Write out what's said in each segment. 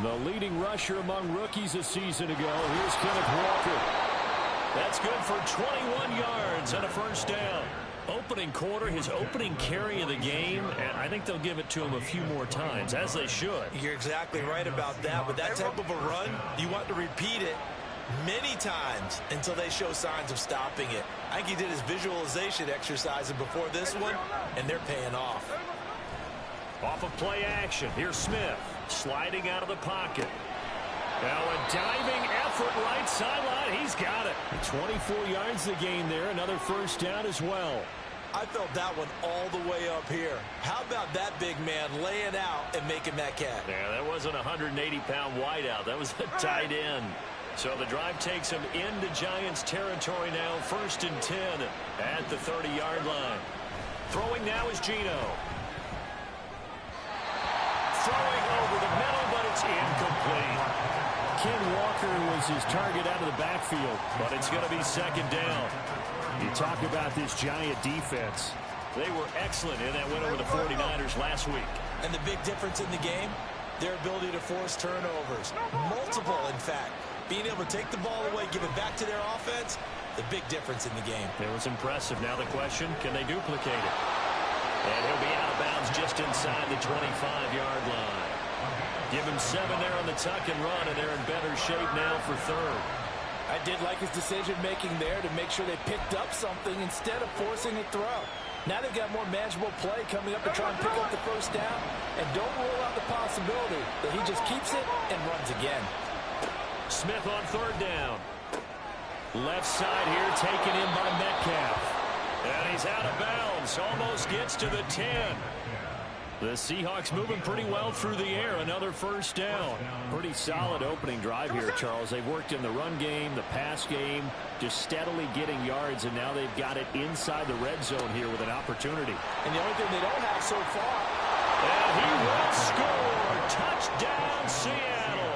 The leading rusher among rookies a season ago. Here's Kenneth Walker. That's good for 21 yards and a first down. Opening quarter, his opening carry of the game, and I think they'll give it to him a few more times, as they should. You're exactly right about that. With that type of a run, you want to repeat it many times until they show signs of stopping it. I think he did his visualization exercises before this one, and they're paying off. Off of play action, here's Smith sliding out of the pocket. Now a diving effort right sideline. He's got it. 24 yards the gain there. Another first down as well. I felt that one all the way up here. How about that big man laying out and making that catch? Yeah, that wasn't a 180-pound wideout. That was a tight end. So the drive takes him into Giants territory now. 1st and 10 at the 30-yard line. Throwing now is Geno. Throwing over the middle, but it's incomplete. Ken Walker was his target out of the backfield, but it's going to be 2nd down. You talk about this Giant defense. They were excellent in that win over the 49ers last week. And the big difference in the game, their ability to force turnovers. Multiple, in fact. Being able to take the ball away, give it back to their offense, the big difference in the game. It was impressive. Now the question, can they duplicate it? And he'll be out of bounds just inside the 25-yard line. Give him 7 there on the tuck and run, and they're in better shape now for 3rd. I did like his decision-making there to make sure they picked up something instead of forcing a throw. Now they've got more manageable play coming up to try and pick up the first down, and don't rule out the possibility that he just keeps it and runs again. Smith on 3rd down. Left side here taken in by Metcalf. And he's out of bounds. Almost gets to the 10. The Seahawks moving pretty well through the air. Another first down. Pretty solid opening drive here, Charles. They've worked in the run game, the pass game, just steadily getting yards, and now they've got it inside the red zone here with an opportunity. And the only thing they don't have so far. And he will score. Touchdown, Seattle.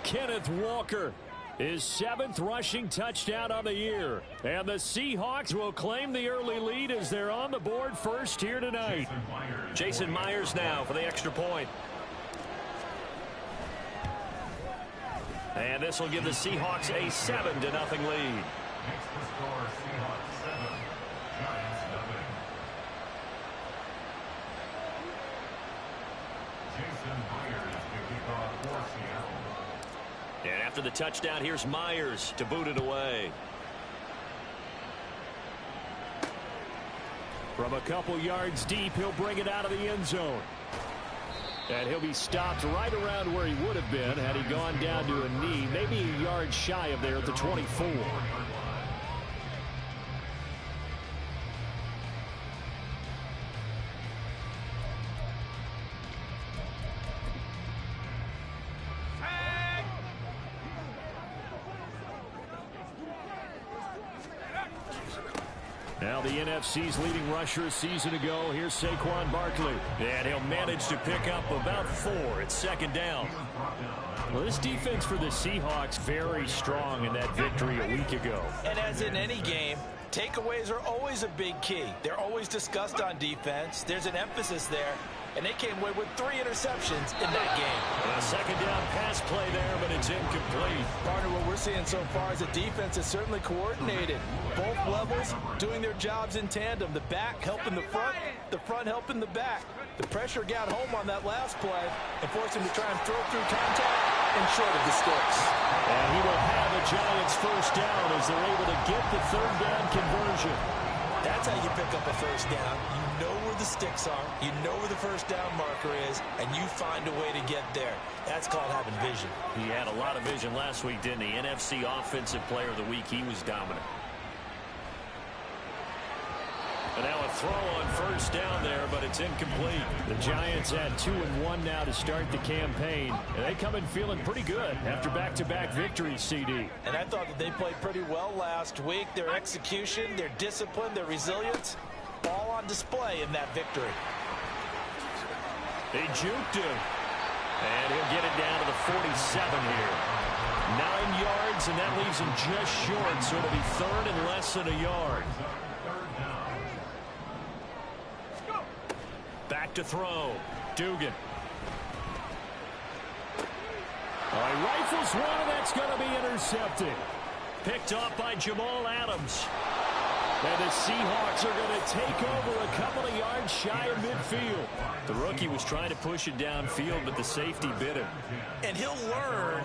Kenneth Walker, his 7th rushing touchdown on the year. And the Seahawks will claim the early lead as they're on the board first here tonight. Jason Myers now for the extra point. And this will give the Seahawks a 7-0 lead. And after the touchdown, here's Myers to boot it away. From a couple yards deep, he'll bring it out of the end zone. And he'll be stopped right around where he would have been had he gone down to a knee, maybe a yard shy of there at the 24. Now the NFC's leading rusher a season ago. Here's Saquon Barkley. And he'll manage to pick up about 4. It's 2nd down. Well, this defense for the Seahawks very strong in that victory a week ago. And as in any game, takeaways are always a big key. They're always discussed on defense. There's an emphasis there. And they came away with 3 interceptions in that game. A 2nd down pass play there, but it's incomplete. Partner, what we're seeing so far is a defense is certainly coordinated. Both levels doing their jobs in tandem. The back helping the front helping the back. The pressure got home on that last play and forced him to try and throw through contact and short of the sticks. And he will have a Giants first down as they're able to get the 3rd down conversion. That's how you pick up a first down. You know where the sticks are. You know where the first down marker is, and you find a way to get there. That's called having vision. He had a lot of vision last week, didn't he? NFC Offensive Player of the Week. He was dominant. And now a throw on first down there, but it's incomplete. The Giants had 2-1 now to start the campaign. And they come in feeling pretty good after back-to-back victories, CD. And I thought that they played pretty well last week. Their execution, their discipline, their resilience, all on display in that victory. They juked him. And he'll get it down to the 47 here. 9 yards, and that leaves him just short. So it'll be 3rd and less than a yard. Back to throw. Dugan. Oh, he rifles one, and that's going to be intercepted. Picked off by Jamal Adams. And the Seahawks are going to take over a couple of yards shy of midfield. The rookie was trying to push it downfield, but the safety bit him. And he'll learn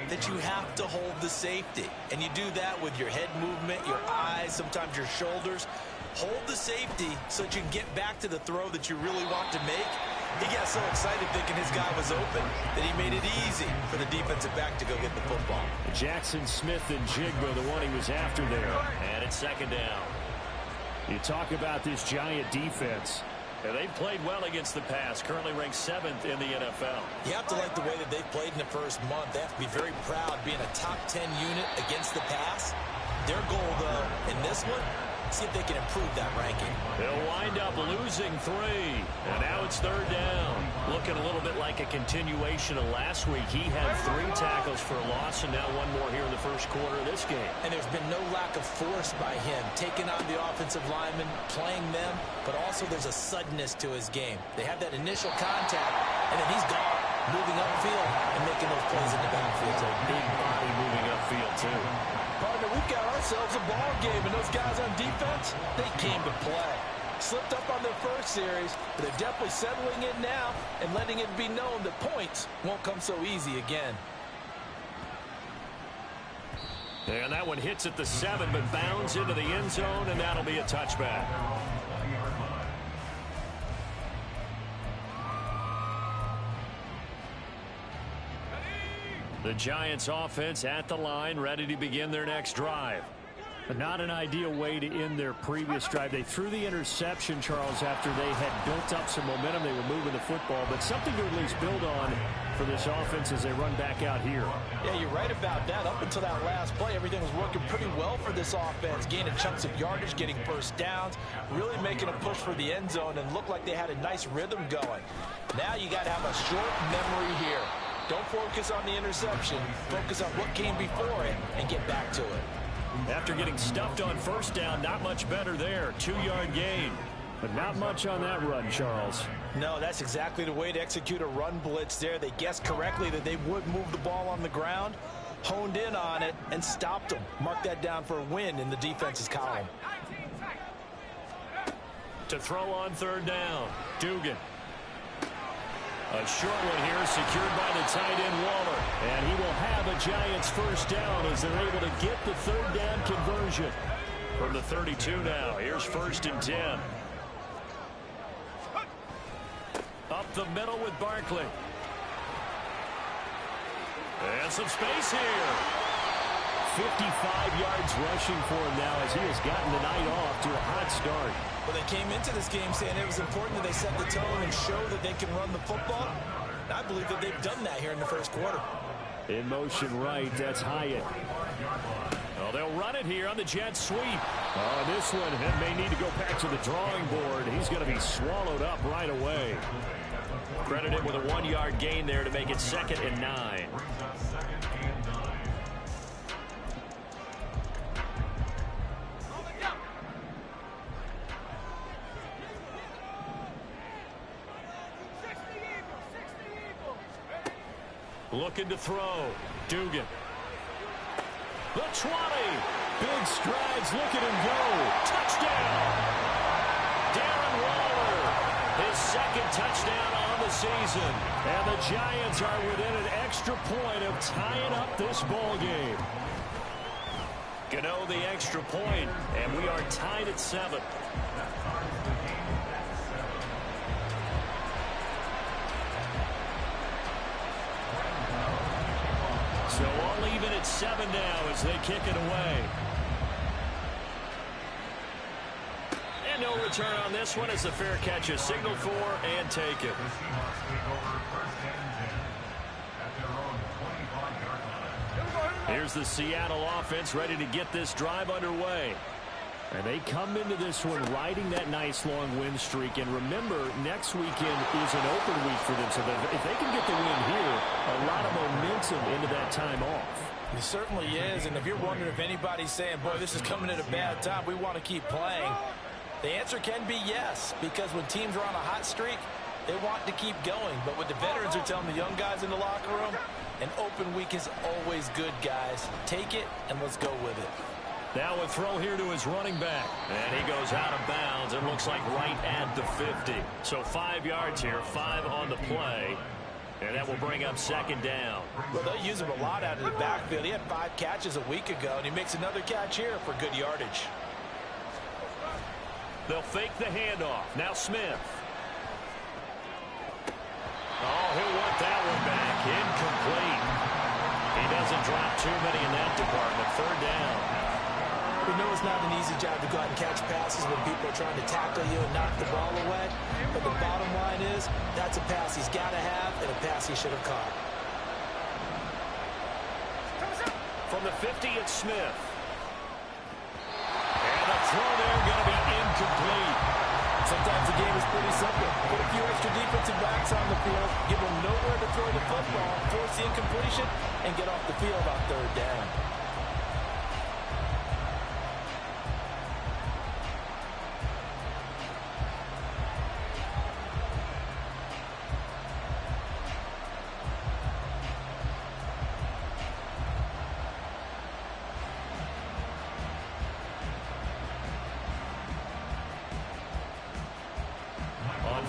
that you have to hold the safety. And you do that with your head movement, your eyes, sometimes your shoulders. Hold the safety so that you can get back to the throw that you really want to make. He got so excited thinking his guy was open that he made it easy for the defensive back to go get the football. Jackson Smith and Jigba, the one he was after there. And it's second down. You talk about this Giant defense. And they've played well against the pass, currently ranked 7th in the NFL. You have to like the way that they've played in the first month. They have to be very proud being a top 10 unit against the pass. Their goal, though, in this one, see if they can improve that ranking. They'll wind up losing 3. And now it's third down. Looking a little bit like a continuation of last week. He had 3 tackles for a loss, and now 1 more here in the first quarter of this game. And there's been no lack of force by him, taking on the offensive linemen, playing them, but also there's a suddenness to his game. They have that initial contact, and then he's gone, moving upfield and making those plays in the backfield. A big body moving upfield, too. Partner, we've got ourselves a ball game, and those guys on defense, they came to play. Slipped up on their first series, but they're definitely settling in now and letting it be known that points won't come so easy again. And that one hits at the 7, but bounds into the end zone, and that'll be a touchback. The Giants offense at the line, ready to begin their next drive. But not an ideal way to end their previous drive. They threw the interception, Charles, after they had built up some momentum. They were moving the football, but something to at least build on for this offense as they run back out here. Yeah, you're right about that. Up until that last play, everything was working pretty well for this offense. Gaining chunks of yardage, getting first downs, really making a push for the end zone, and looked like they had a nice rhythm going. Now you got to have a short memory here. Don't focus on the interception. Focus on what came before it and get back to it. After getting stuffed on first down, not much better there. 2-yard gain. But not much on that run, Charles. No, that's exactly the way to execute a run blitz there. They guessed correctly that they would move the ball on the ground, honed in on it, and stopped them. Mark that down for a win in the defense's column. To throw on third down, Dugan. A short one here, secured by the tight end Waller. And he will have a Giants first down as they're able to get the third down conversion. From the 32 now, here's 1st and 10. Up the middle with Barkley. And some space here. 55 yards rushing for him now as he has gotten the night off to a hot start. Well, they came into this game saying it was important that they set the tone and show that they can run the football. And I believe that they've done that here in the first quarter. In motion right, that's Hyatt. Oh, they'll run it here on the jet sweep. Oh, this one may need to go back to the drawing board. He's going to be swallowed up right away. Credited with a 1-yard gain there to make it 2nd and 9. Looking to throw. Dugan. The 20. Big strides. Look at him go. Touchdown. Darren Waller. His 2nd touchdown on the season. And the Giants are within an extra point of tying up this ball game. Gano the extra point, and we are tied at 7. So all even at 7 now as they kick it away. And no return on this one as the fair catch is signaled for and taken. Here's the Seattle offense ready to get this drive underway. And they come into this one riding that nice long win streak. And remember, next weekend is an open week for them. So if they can get the win here, a lot of momentum into that time off. It certainly is. And if you're wondering if anybody's saying, boy, this is coming at a bad time, we want to keep playing, the answer can be yes. Because when teams are on a hot streak, they want to keep going. But what the veterans are telling the young guys in the locker room, An open week is always good, guys. Take it, and let's go with it. Now a throw here to his running back. And he goes out of bounds. It looks like right at the 50. So 5 yards here, 5 on the play. And that will bring up second down. Well, they'll use him a lot out of the backfield. He had 5 catches a week ago, and he makes another catch here for good yardage. They'll fake the handoff. Now Smith. Oh, he'll want that one back. Incomplete. He doesn't drop too many in that department. Third down. We know it's not an easy job to go out and catch passes when people are trying to tackle you and knock the ball away. But the bottom line is, that's a pass he's got to have and a pass he should have caught. From the 50, it's Smith. And a throw there going to be incomplete. Sometimes the game is pretty simple. Put a few extra defensive backs on the field, give them nowhere to throw the football, force the incompletion, and get off the field on third down.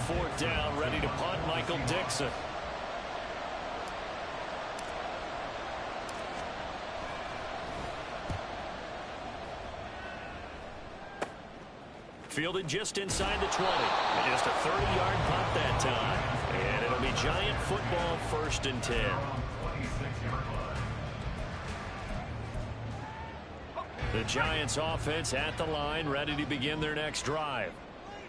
Fourth down, ready to punt, Michael Dixon. Fielded just inside the 20. Just a 30-yard punt that time. And it'll be Giant football, 1st and 10. The Giants offense at the line, ready to begin their next drive.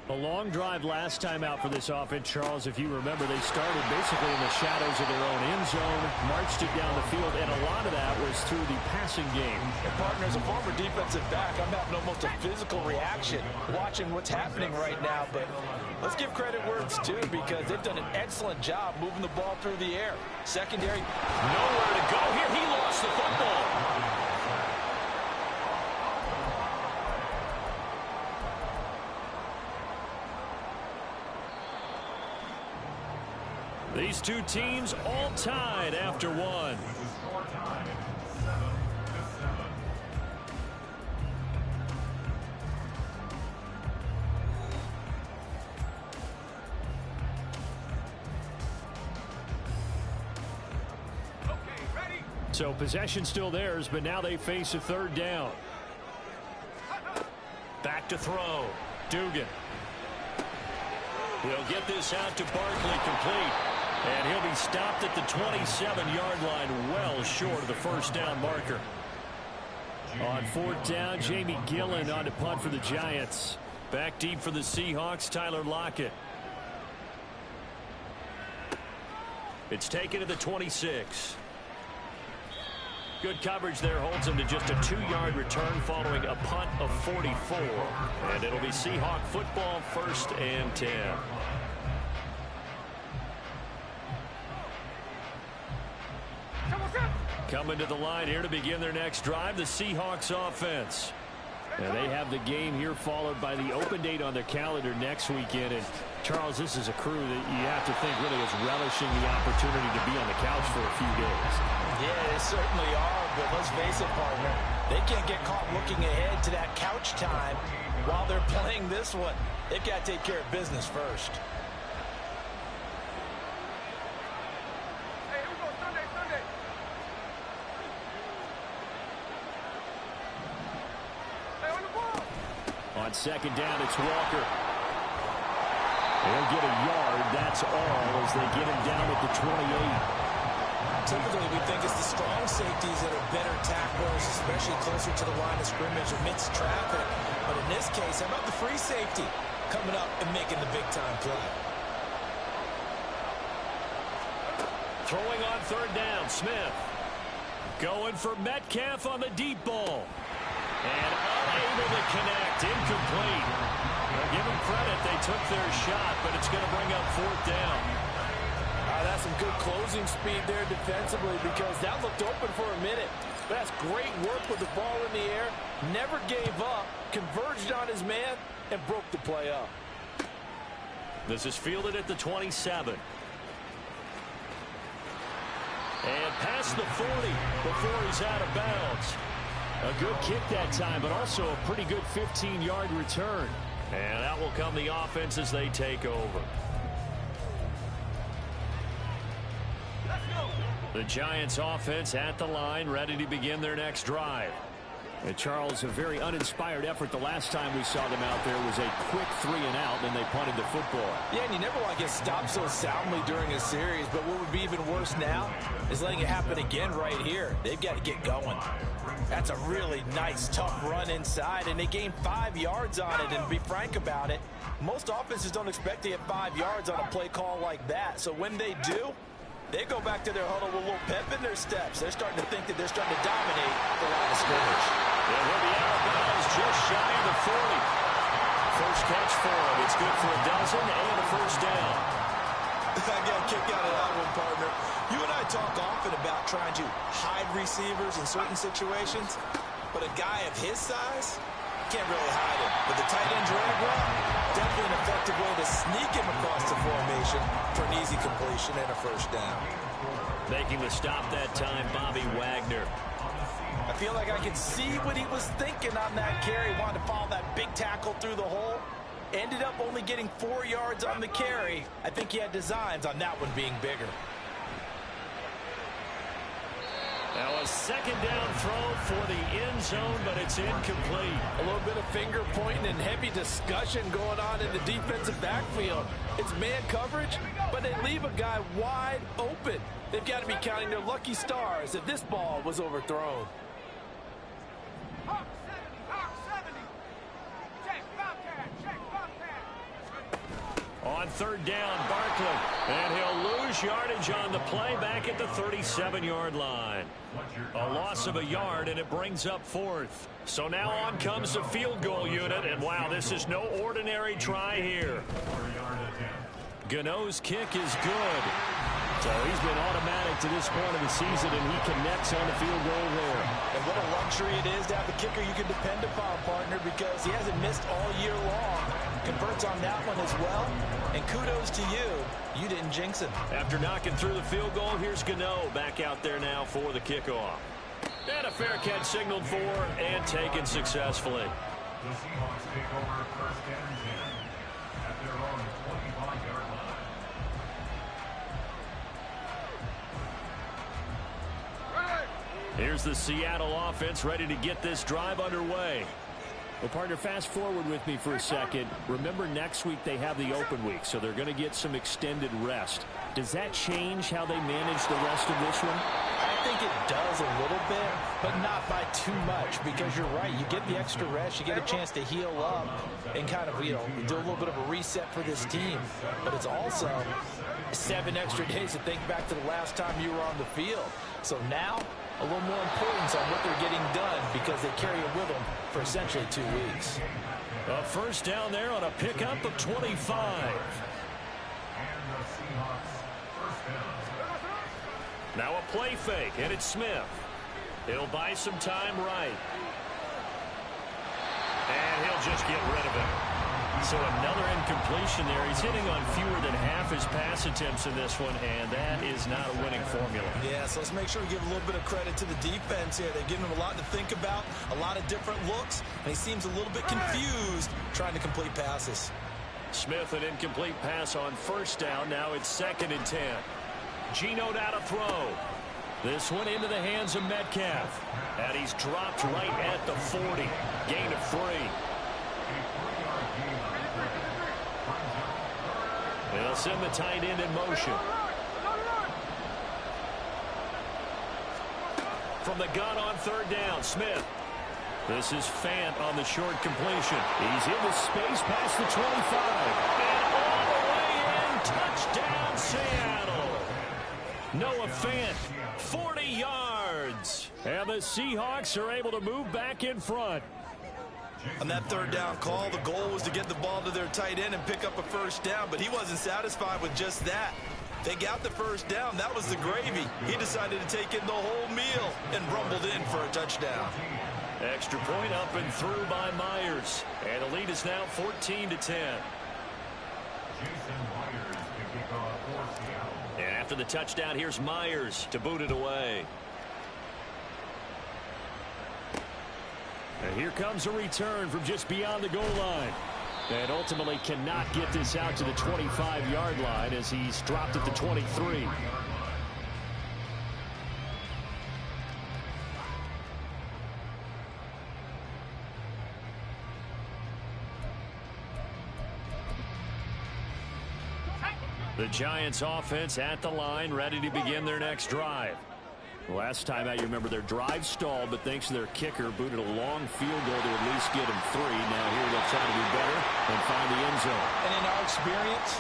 A long drive last time out for this offense, Charles. If you remember, they started basically in the shadows of their own end zone, marched it down the field, and a lot of that was through the passing game. And partner, as a former defensive back, I'm having almost a physical reaction watching what's happening right now. But let's give credit where it's due, because they've done an excellent job moving the ball through the air. Secondary, nowhere to go here. He lost the football. These two teams all tied after one. So possession still theirs, but now they face a third down. Back to throw. Dugan. He'll get this out to Barkley, complete. And he'll be stopped at the 27-yard line, well short of the first down marker. On fourth down, Jamie Gillen on to punt for the Giants. Back deep for the Seahawks, Tyler Lockett. It's taken to the 26. Good coverage there, holds him to just a 2-yard return following a punt of 44. And it'll be Seahawk football, 1st and 10. Coming to the line here to begin their next drive, the Seahawks offense. And they have the game here followed by the open date on their calendar next weekend. And Charles, this is a crew that you have to think really is relishing the opportunity to be on the couch for a few days. Yeah, they certainly are, but let's face it, partner. They can't get caught looking ahead to that couch time while they're playing this one. They've got to take care of business first. On second down, it's Walker. They'll get a yard, that's all, as they get him down at the 28. Typically, we think it's the strong safeties that are better tacklers, especially closer to the line of scrimmage amidst traffic. But in this case, how about the free safety coming up and making the big-time play? Throwing on third down, Smith. Going for Metcalf on the deep ball. And unable to connect, incomplete. Well, give them credit, they took their shot, but it's going to bring up fourth down. That's some good closing speed there defensively, because that looked open for a minute. But that's great work with the ball in the air. Never gave up, converged on his man, and broke the play up. This is fielded at the 27. And past the 40 before he's out of bounds. A good kick that time, but also a pretty good 15-yard return. And out will come the offense as they take over. The Giants offense at the line, ready to begin their next drive. And Charles, a very uninspired effort. The last time we saw them out there was a quick 3-and-out, and they punted the football. Yeah, and you never want to get stopped so soundly during a series, but what would be even worse now is letting it happen again right here. They've got to get going. That's a really nice, tough run inside, and they gained 5 yards on it. And to be frank about it, most offenses don't expect to get 5 yards on a play call like that. So when they do, they go back to their huddle with a little pep in their steps. They're starting to think that they're starting to dominate the line of scrimmage. And he'll be out of bounds just shy of the 40. First catch for him. It's good for a dozen and a first down. I got a kick out of that one, partner. You and I talk often about trying to hide receivers in certain situations, but a guy of his size can't really hide him. With the tight end drag route, definitely an effective way to sneak him across the formation for an easy completion and a first down. Making the stop that time, Bobby Wagner. I feel like I can see what he was thinking on that carry. Wanted to follow that big tackle through the hole. Ended up only getting 4 yards on the carry. I think he had designs on that one being bigger. Now a second down throw for the end zone, but it's incomplete. A little bit of finger pointing and heavy discussion going on in the defensive backfield. It's man coverage, but they leave a guy wide open. They've got to be counting their lucky stars that this ball was overthrown. On third down, Barkley. And he'll lose yardage on the play back at the 37-yard line. A loss of a yard, and it brings up fourth. So now on comes the field goal unit, and wow, this is no ordinary try here. Gano's kick is good. So he's been automatic to this point of the season, and he connects on the field goal there. And what a luxury it is to have a kicker you can depend upon, partner, because he hasn't missed all year long. Converts on that one as well. And kudos to you. You didn't jinx him. After knocking through the field goal, here's Gano back out there now for the kickoff. And a fair catch signaled for and taken successfully. The Seahawks take over first and 10 at their own 25-yard line. Here's the Seattle offense ready to get this drive underway. Well, partner, fast forward with me for a second. Remember, next week they have the open week, so they're going to get some extended rest. Does that change how they manage the rest of this one? I think it does a little bit, but not by too much, because you're right. You get the extra rest, you get a chance to heal up and kind of, do a little bit of a reset for this team. But it's also 7 extra days to think back to the last time you were on the field. So now, a little more importance on what they're getting done because they carry it with them for essentially 2 weeks. A first down there on a pickup of 25. Now a play fake, and it's Smith. He'll buy some time right. And he'll just get rid of it. So another incompletion there. He's hitting on fewer than half his pass attempts in this one, and that is not a winning formula. Yeah, so let's make sure we give a little bit of credit to the defense here. They're giving him a lot to think about, a lot of different looks, and he seems a little bit confused trying to complete passes. Smith, an incomplete pass on first down. Now it's 2nd and 10. Geno now to throw. This one into the hands of Metcalf. And he's dropped right at the 40. Gain of 3. They'll send the tight end in motion. From the gun on third down, Smith. This is Fant on the short completion. He's into space past the 25. And all the way in. Touchdown, Seattle. Noah Fant, 40 yards. And the Seahawks are able to move back in front. On that third down call, the goal was to get the ball to their tight end and pick up a first down, but he wasn't satisfied with just that. They got the first down. That was the gravy. He decided to take in the whole meal and rumbled in for a touchdown. Extra point up and through by Myers. And the lead is now 14-10. Jason Myers to kick off for Seattle. And After the touchdown, here's Myers to boot it away. And here comes a return from just beyond the goal line. And ultimately cannot get this out to the 25-yard line as he's dropped at the 23. The Giants offense at the line, ready to begin their next drive. Last time out, you remember their drive stalled, but thanks to their kicker, booted a long field goal to at least get him 3. Now here they'll try to do better and find the end zone. And in our experience,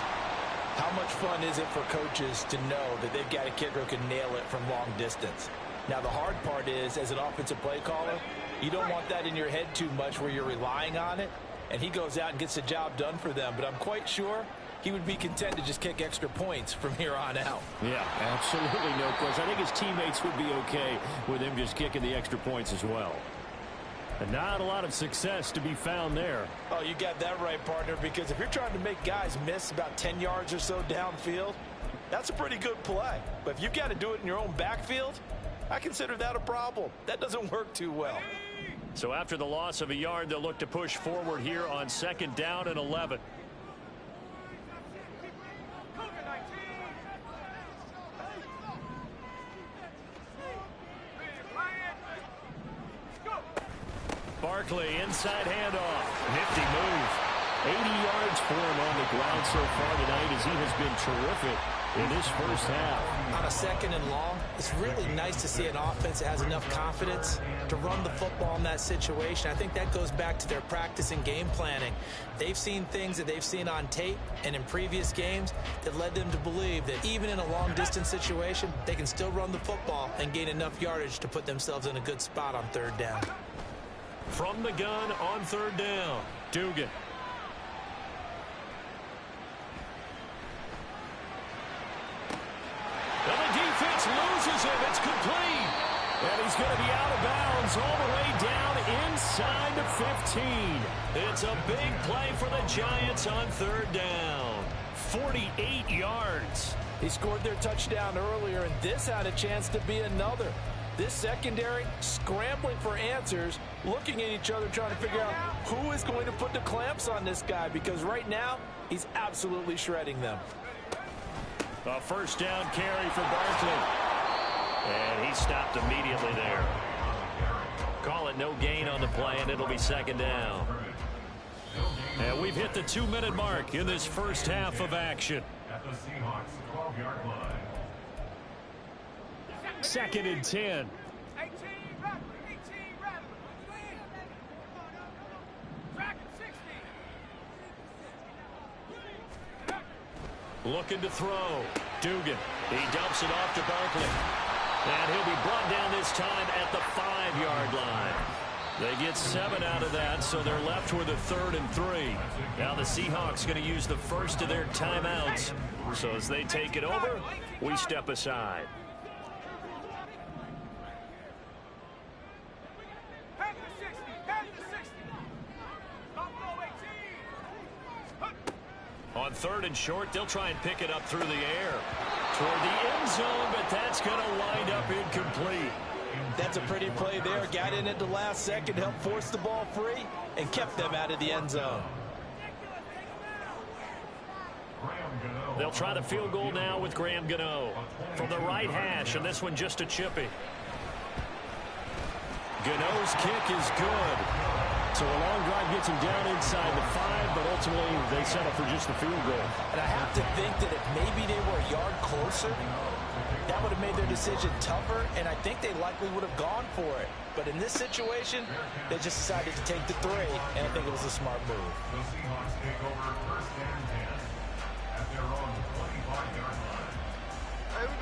how much fun is it for coaches to know that they've got a kicker who can nail it from long distance? Now, the hard part is, as an offensive play caller, you don't want that in your head too much where you're relying on it, and he goes out and gets the job done for them. But I'm quite sure he would be content to just kick extra points from here on out. Yeah, absolutely no question. I think his teammates would be okay with him just kicking the extra points as well. And not a lot of success to be found there. Oh, you got that right, partner, because if you're trying to make guys miss about 10 yards or so downfield, that's a pretty good play. But if you got to do it in your own backfield, I consider that a problem. That doesn't work too well. So after the loss of a yard, they'll look to push forward here on 2nd down and 11. Barkley, inside handoff. Nifty move. 80 yards for him on the ground so far tonight as he has been terrific in this first half. On a 2nd and long, it's really nice to see an offense that has enough confidence to run the football in that situation. I think that goes back to their practice and game planning. They've seen things that they've seen on tape and in previous games that led them to believe that even in a long-distance situation, they can still run the football and gain enough yardage to put themselves in a good spot on 3rd down. From the gun on 3rd down, Dugan. And the defense loses him. It's complete. And he's going to be out of bounds all the way down inside the 15. It's a big play for the Giants on 3rd down. 48 yards. He scored their touchdown earlier, and this had a chance to be another. This secondary scrambling for answers, looking at each other, trying to figure out who is going to put the clamps on this guy, because right now he's absolutely shredding them. A 1st down carry for Barkley. And he stopped immediately there. Call it no gain on the play, and it'll be 2nd down. And we've hit the 2-minute mark in this first half of action. At the Seahawks 12-yard line. 2nd and 10. Looking to throw. Dugan. He dumps it off to Barkley. And he'll be brought down this time at the 5-yard line. They get 7 out of that, so they're left with a 3rd and 3. Now the Seahawks going to use the first of their timeouts. So as they take it over, we step aside. On 3rd and short, they'll try and pick it up through the air toward the end zone, but that's going to wind up incomplete. That's a pretty play there. Got in at the last second, helped force the ball free, and kept them out of the end zone. They'll try the field goal now with Graham Gano from the right hash, and this one just a chippy. Gano's kick is good. So a long drive gets him down inside the 5, but ultimately they settle for just the field goal. And I have to think that if maybe they were a yard closer, that would have made their decision tougher, and I think they likely would have gone for it. But in this situation, they just decided to take the 3, and I think it was a smart move. The Seahawks take over 1st and 10 at their own 25-yard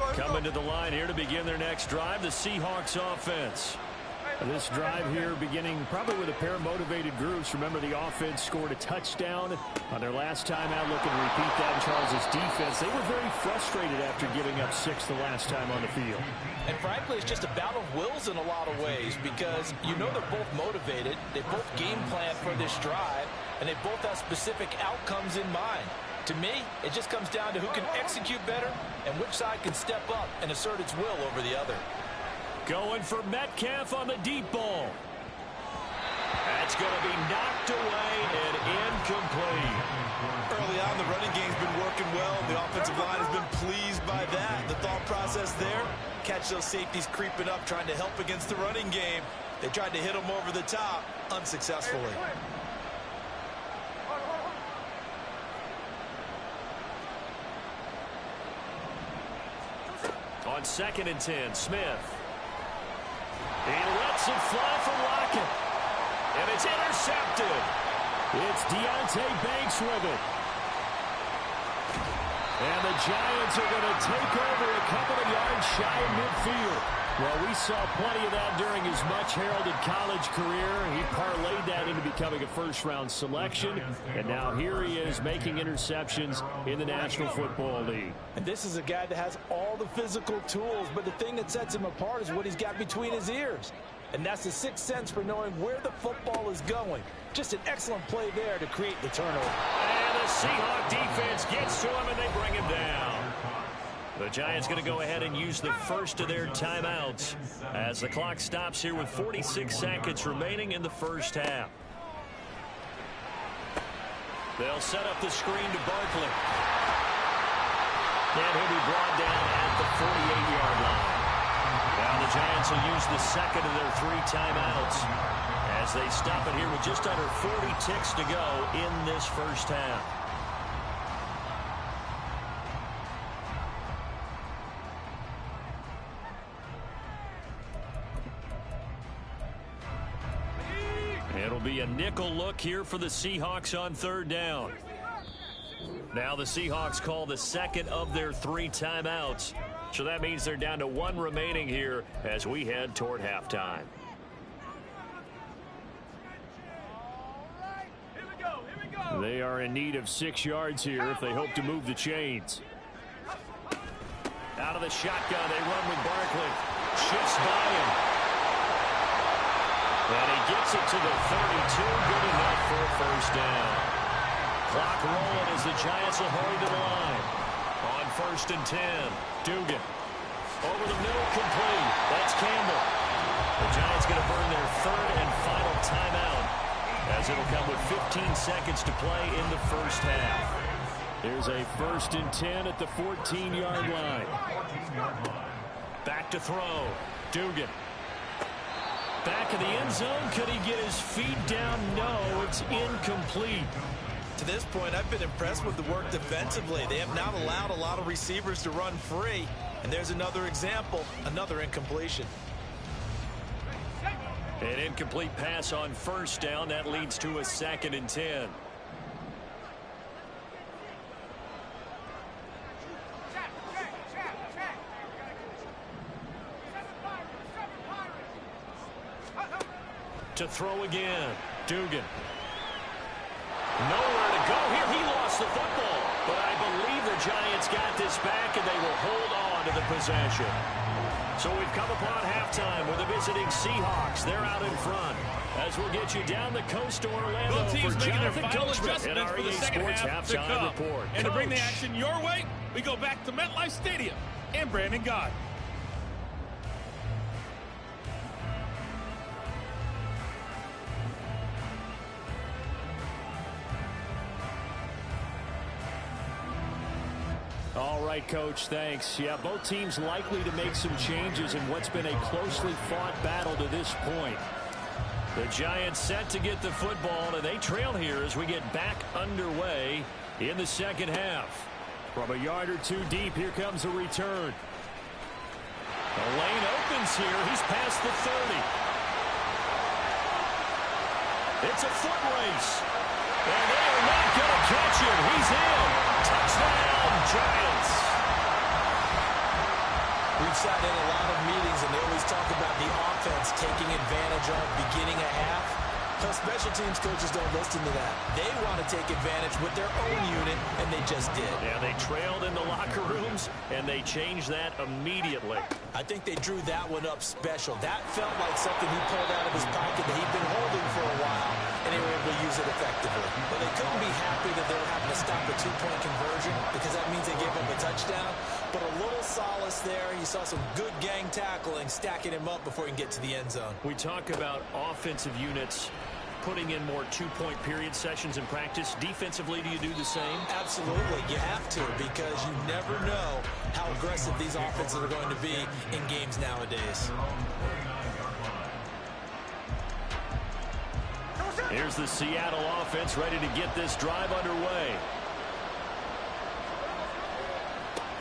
line. Coming to the line here to begin their next drive, the Seahawks offense. This drive here beginning probably with a pair of motivated groups. Remember, the offense scored a touchdown on their last time out, looking to repeat that in Charles' defense. They were very frustrated after giving up 6 the last time on the field. And frankly, it's just a battle of wills in a lot of ways, because you know they're both motivated. They both game plan for this drive, and they both have specific outcomes in mind. To me, it just comes down to who can execute better and which side can step up and assert its will over the other. Going for Metcalf on the deep ball. That's going to be knocked away and incomplete. Early on, the running game's been working well. The offensive line has been pleased by that. The thought process there, catch those safeties creeping up, trying to help against the running game. They tried to hit them over the top, unsuccessfully. On 2nd and 10, Smith. He lets it fly for Lockett. And it's intercepted. It's Deonte Banks with it. And the Giants are going to take over a couple of yards shy of midfield. Well, we saw plenty of that during his much-heralded college career. He parlayed that into becoming a first-round selection. And now here he is making interceptions in the National Football League. And this is a guy that has all the physical tools, but the thing that sets him apart is what he's got between his ears. And that's the sixth sense for knowing where the football is going. Just an excellent play there to create the turnover. And the Seahawks defense gets to him, and they bring him down. The Giants going to go ahead and use the first of their timeouts as the clock stops here with 46 seconds remaining in the first half. They'll set up the screen to Barkley. And he'll be brought down at the 48-yard line. Now the Giants will use the second of their 3 timeouts as they stop it here with just under 40 ticks to go in this first half. It'll be a nickel look here for the Seahawks on 3rd down. Now the Seahawks call the second of their 3 timeouts. So that means they're down to 1 remaining here as we head toward halftime. They are in need of 6 yards here if they hope to move the chains. Out of the shotgun, they run with Barkley. Shifts by him. And he gets it to the 32. Good enough for a first down. Clock rolling as the Giants will hurry to the line. On 1st and 10, Dugan. Over the middle, complete. That's Campbell. The Giants going to burn their 3rd and final timeout as it'll come with 15 seconds to play in the first half. There's a 1st and 10 at the 14-yard line. Back to throw. Dugan. Back in the end zone. Could he get his feet down? No, it's incomplete. To this point, I've been impressed with the work defensively. They have not allowed a lot of receivers to run free. And there's another example, another incompletion. An incomplete pass on 1st down. That leads to a 2nd and 10. To throw again. Dugan. Nowhere to go here. He lost the football. But I believe the Giants got this back, and they will hold on to the possession. So we've come upon halftime with the visiting Seahawks. They're out in front. As we'll get you down the coast to Orlando Both teams for making their Jonathan final Coachman adjustments and our for the EA second Sports half to halftime come. report. And to bring the Coach. action your way, we go back to MetLife Stadium and Brandon Gott. All right, Coach, thanks. Yeah, both teams likely to make some changes in what's been a closely fought battle to this point. The Giants set to get the football, and they trail here as we get back underway in the second half. From a yard or 2 deep, here comes a return. The lane opens here. He's past the 30. It's a foot race. And they are not going to catch him. He's in. Touchdown, Giants. We've sat in a lot of meetings, and they always talk about the offense taking advantage of beginning a half. But special teams coaches don't listen to that. They want to take advantage with their own unit, and they just did. Yeah, they trailed in the locker rooms, and they changed that immediately. I think they drew that one up special. That felt like something he pulled out of his pocket that he'd been holding for a while, and they were able to use use it effectively. But they couldn't be happy that they were having to stop a two-point conversion because that means they gave up a touchdown. But a little solace there. You saw some good gang tackling, stacking him up before he can get to the end zone. We talk about offensive units putting in more two-point period sessions in practice. Defensively, do you do the same? Absolutely. You have to, because you never know how aggressive these offenses are going to be in games nowadays. Here's the Seattle offense ready to get this drive underway.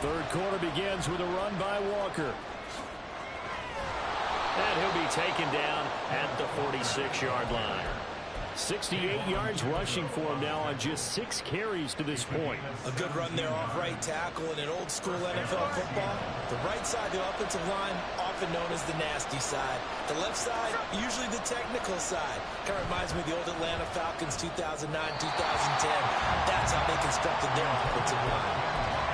Third quarter begins with a run by Walker. And he'll be taken down at the 46-yard line. 68 yards rushing for him now on just 6 carries to this point. A good run there off right tackle in an old-school NFL football. The right side of the offensive line, often known as the nasty side. The left side, usually the technical side. Kind of reminds me of the old Atlanta Falcons 2009-2010. That's how they constructed their offensive line.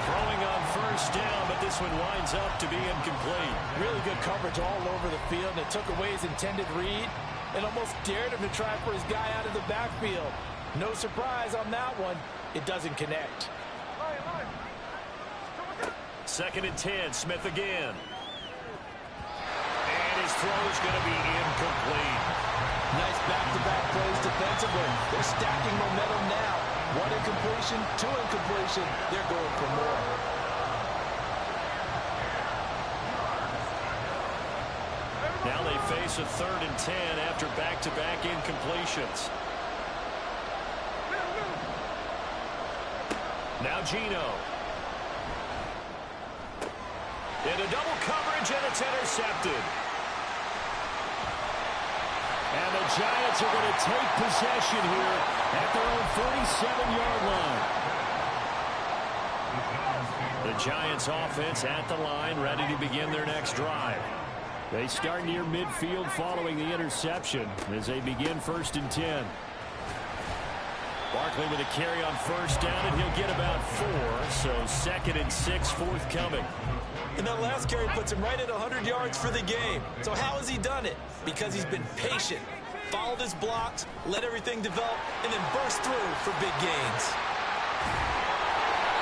Throwing on first down, but this one winds up to be incomplete. Really good coverage all over the field, and it took away his intended read and almost dared him to try for his guy out of the backfield. No surprise on that one. It doesn't connect. 2nd and 10, Smith again. And his throw is going to be incomplete. Nice back-to-back plays defensively. They're stacking momentum now. 1 incompletion, 2 incompletion. They're going for more. Now they face a 3rd and 10 after back-to-back incompletions. Now Gino. Into double coverage, and it's intercepted. And the Giants are going to take possession here at their own 47-yard line. The Giants offense at the line, ready to begin their next drive. They start near midfield following the interception as they begin 1st and 10. Barkley with a carry on first down, and he'll get about 4, so 2nd and 6 forthcoming. And that last carry puts him right at 100 yards for the game. So how has he done it? Because he's been patient, followed his blocks, let everything develop, and then burst through for big gains.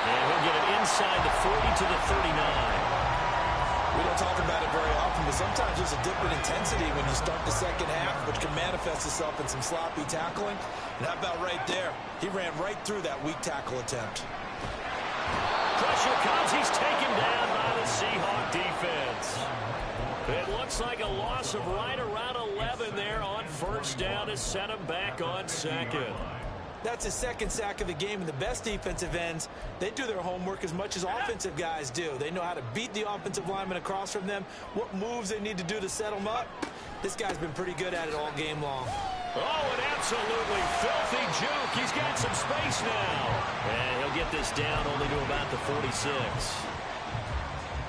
And he'll get it inside the 40 to the 39. We don't talk about it very often, but sometimes there's a dip in intensity when you start the second half, which can manifest itself in some sloppy tackling. And how about right there? He ran right through that weak tackle attempt. Pressure comes. He's taken down by the Seahawks defense. It looks like a loss of right around 11 there on first down to set him back on 2nd. That's his 2nd sack of the game, and the best defensive ends, they do their homework as much as offensive guys do. They know how to beat the offensive lineman across from them, what moves they need to do to set them up. This guy's been pretty good at it all game long. Oh, an absolutely filthy juke. He's got some space now. And he'll get this down only to about the 46.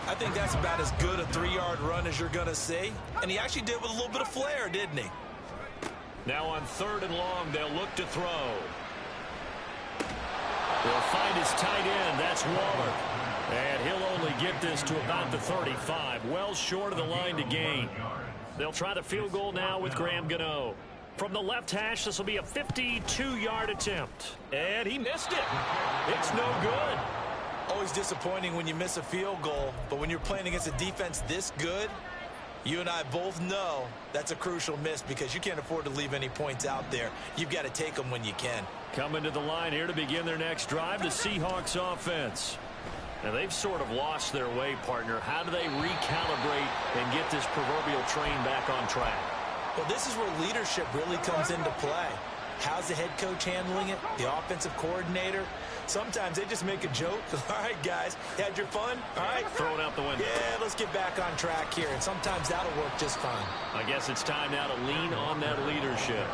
I think that's about as good a 3-yard run as you're going to see. And he actually did with a little bit of flair, didn't he? Now on 3rd and long, they'll look to throw. They'll find his tight end. That's Waller. And he'll only get this to about the 35. Well short of the line to gain. They'll try the field goal now with Graham Gano. From the left hash, this will be a 52-yard attempt. And he missed it. It's no good. Always disappointing when you miss a field goal. But when you're playing against a defense this good, you and I both know that's a crucial miss because you can't afford to leave any points out there. You've got to take them when you can. Coming to the line here to begin their next drive, the Seahawks offense. Now, they've sort of lost their way, partner. How do they recalibrate and get this proverbial train back on track? Well, this is where leadership really comes into play. How's the head coach handling it? The offensive coordinator? Sometimes they just make a joke. All right, guys, had your fun? All right. Throw it out the window. Yeah, let's get back on track here. And sometimes that'll work just fine. I guess it's time now to lean on that leadership.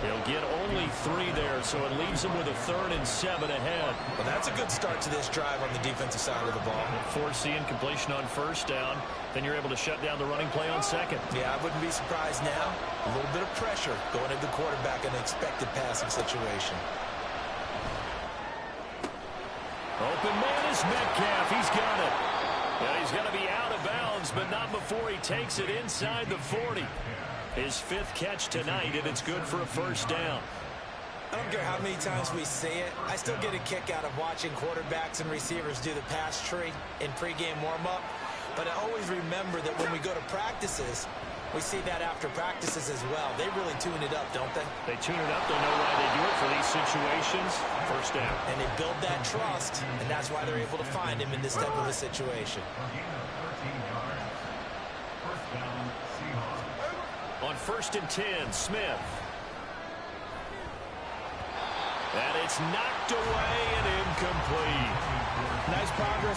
He'll get only 3 there, so it leaves him with a 3rd and 7 ahead. Well, that's a good start to this drive on the defensive side of the ball. Force the incompletion on first down. Then you're able to shut down the running play on 2nd. Yeah, I wouldn't be surprised now. A little bit of pressure going into the quarterback in an expected passing situation. Open man is Metcalf. He's got it. Now he's going to be out of bounds, but not before he takes it inside the 40. His 5th catch tonight, and it's good for a first down. I don't care how many times we see it. I still get a kick out of watching quarterbacks and receivers do the pass tree in pregame warm-up. But I always remember that when we go to practices, we see that after practices as well. They really tune it up, don't they? They tune it up. They know why they do it for these situations. First down. And they build that trust, and that's why they're able to find him in this type of a situation. On 1st and 10, Smith. And it's knocked away and incomplete. Nice progress